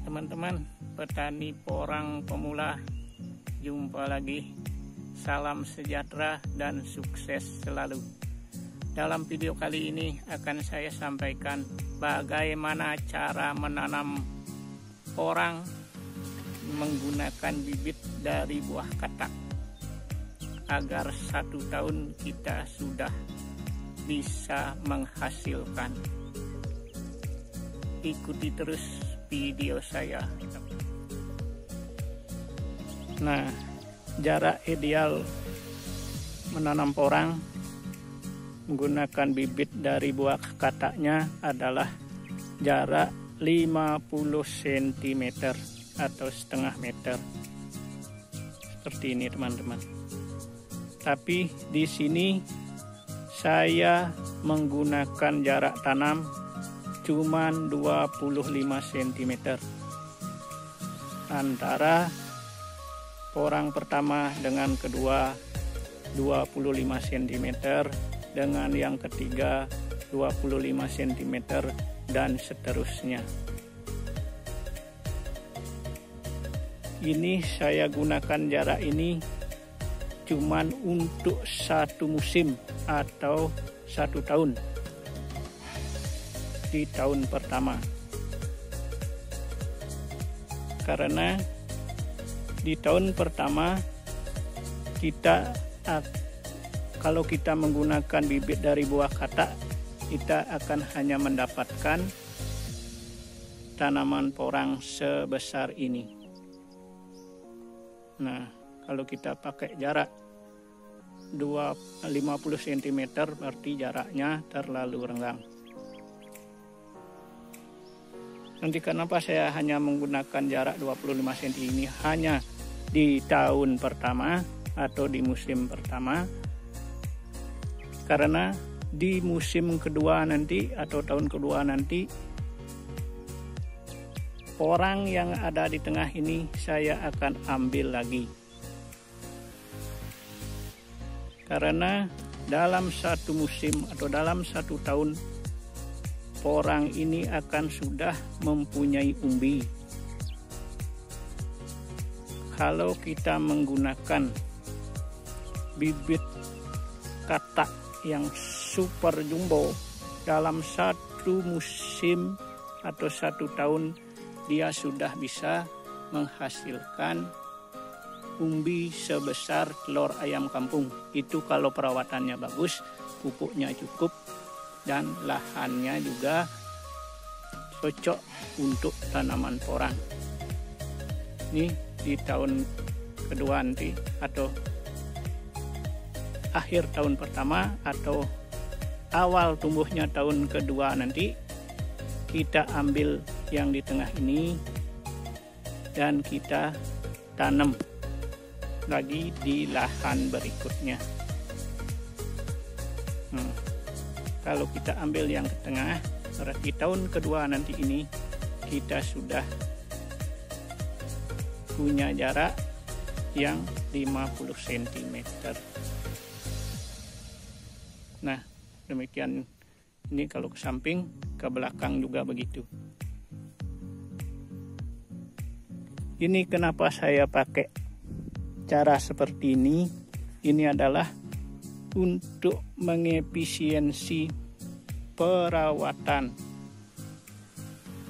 teman-teman petani porang pemula, jumpa lagi. Salam sejahtera dan sukses selalu. Dalam video kali ini akan saya sampaikan bagaimana cara menanam porang menggunakan bibit dari buah katak agar 1 tahun kita sudah bisa menghasilkan. Ikuti terus video saya. Nah, jarak ideal menanam porang menggunakan bibit dari buah kataknya adalah jarak 50 cm atau setengah meter. Seperti ini teman-teman. Tapi di sini saya menggunakan jarak tanam cuman 25 cm antara porang pertama dengan kedua, 25 cm dengan yang ketiga 25 cm dan seterusnya. Ini saya gunakan jarak ini cuman untuk 1 musim atau 1 tahun. Di tahun pertama, karena di tahun pertama kalau kita menggunakan bibit dari buah katak, kita akan hanya mendapatkan tanaman porang sebesar ini. Nah, kalau kita pakai jarak 50 cm berarti jaraknya terlalu renggang. Nanti kenapa saya hanya menggunakan jarak 25 cm ini hanya di tahun pertama atau di musim pertama? Karena di musim kedua nanti atau tahun kedua nanti, porang yang ada di tengah ini saya akan ambil lagi. Karena dalam 1 musim atau dalam 1 tahun, porang ini akan sudah mempunyai umbi. Kalau kita menggunakan bibit katak yang super jumbo, dalam 1 musim atau 1 tahun dia sudah bisa menghasilkan umbi sebesar telur ayam kampung. Itu kalau perawatannya bagus, pupuknya cukup, dan lahannya juga cocok untuk tanaman porang. Ini di tahun kedua nanti atau akhir tahun pertama atau awal tumbuhnya tahun kedua nanti, kita ambil yang di tengah ini dan kita tanam lagi di lahan berikutnya. Kalau kita ambil yang ke tengah, berarti tahun kedua nanti ini kita sudah punya jarak yang 50 cm. Nah, demikian. Ini kalau ke samping, ke belakang juga begitu. Ini kenapa saya pakai cara seperti ini? Ini adalah untuk mengefisiensi perawatan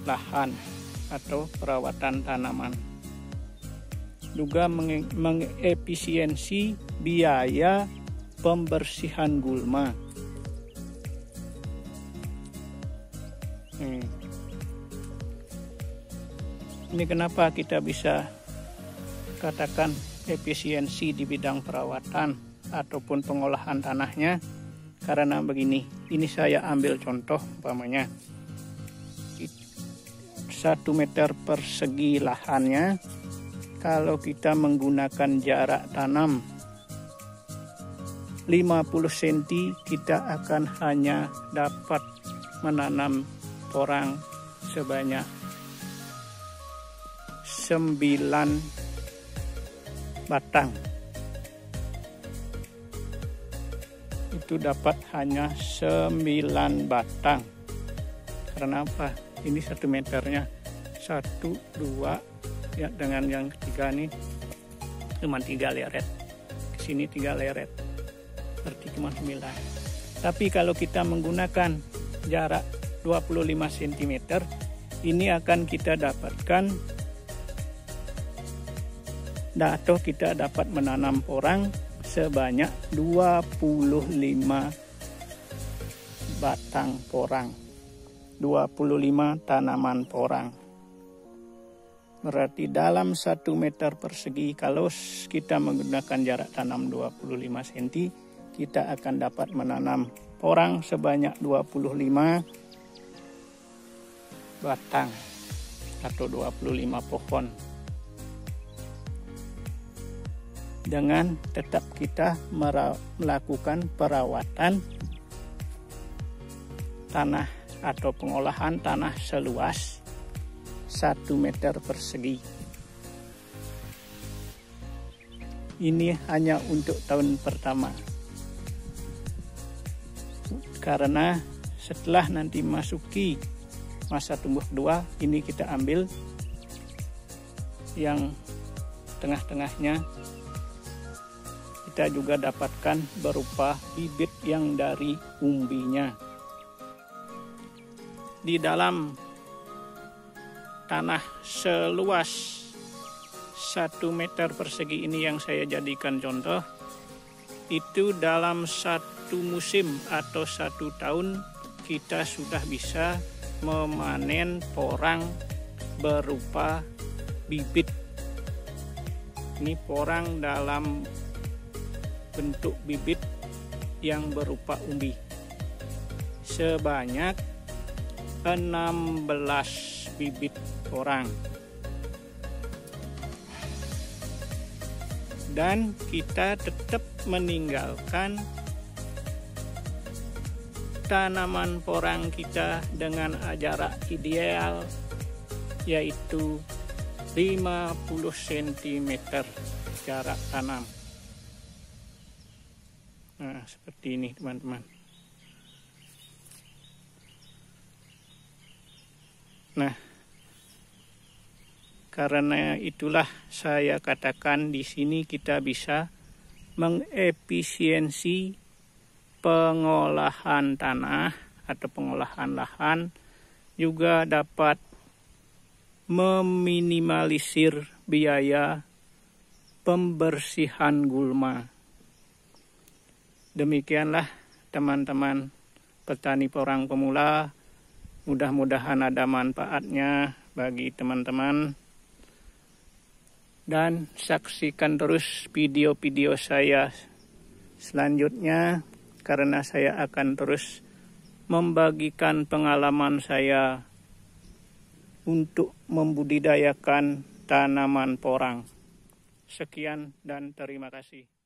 lahan atau perawatan tanaman. Juga mengefisiensi biaya pembersihan gulma. Ini kenapa kita bisa katakan efisiensi di bidang perawatan ataupun pengolahan tanahnya. Karena begini, ini saya ambil contoh umpamanya 1 meter persegi lahannya, kalau kita menggunakan jarak tanam 50 cm, kita akan hanya dapat menanam porang sebanyak 9 batang. Itu dapat hanya 9 batang. Karena apa? Ini 1 meternya 1, 2 ya, dengan yang ketiga nih cuma 3 leret, ke sini 3 leret, berarti cuma 9. Tapi kalau kita menggunakan jarak 25 cm, ini akan kita dapatkan atau kita dapat menanam porang sebanyak 25 batang porang, 25 tanaman porang. Berarti dalam 1 meter persegi, kalau kita menggunakan jarak tanam 25 cm, kita akan dapat menanam porang sebanyak 25 batang atau 25 pohon. Dengan tetap kita melakukan perawatan tanah atau pengolahan tanah seluas 1 meter persegi. Ini hanya untuk tahun pertama, karena setelah nanti masuki masa tumbuh kedua, ini kita ambil yang tengah-tengahnya. Kita juga dapatkan berupa bibit yang dari umbinya. Di dalam tanah seluas 1 meter persegi ini yang saya jadikan contoh, itu dalam 1 musim atau 1 tahun kita sudah bisa memanen porang berupa bibit. Ini porang dalam bentuk bibit yang berupa umbi sebanyak 16 bibit porang. Dan kita tetap meninggalkan tanaman porang kita dengan jarak ideal, yaitu 50 cm jarak tanam. Nah, seperti ini teman-teman. Nah, karena itulah saya katakan di sini kita bisa mengefisiensi pengolahan tanah atau pengolahan lahan, juga dapat meminimalisir biaya pembersihan gulma. Demikianlah teman-teman petani porang pemula, mudah-mudahan ada manfaatnya bagi teman-teman. Dan saksikan terus video-video saya selanjutnya, karena saya akan terus membagikan pengalaman saya untuk membudidayakan tanaman porang. Sekian dan terima kasih.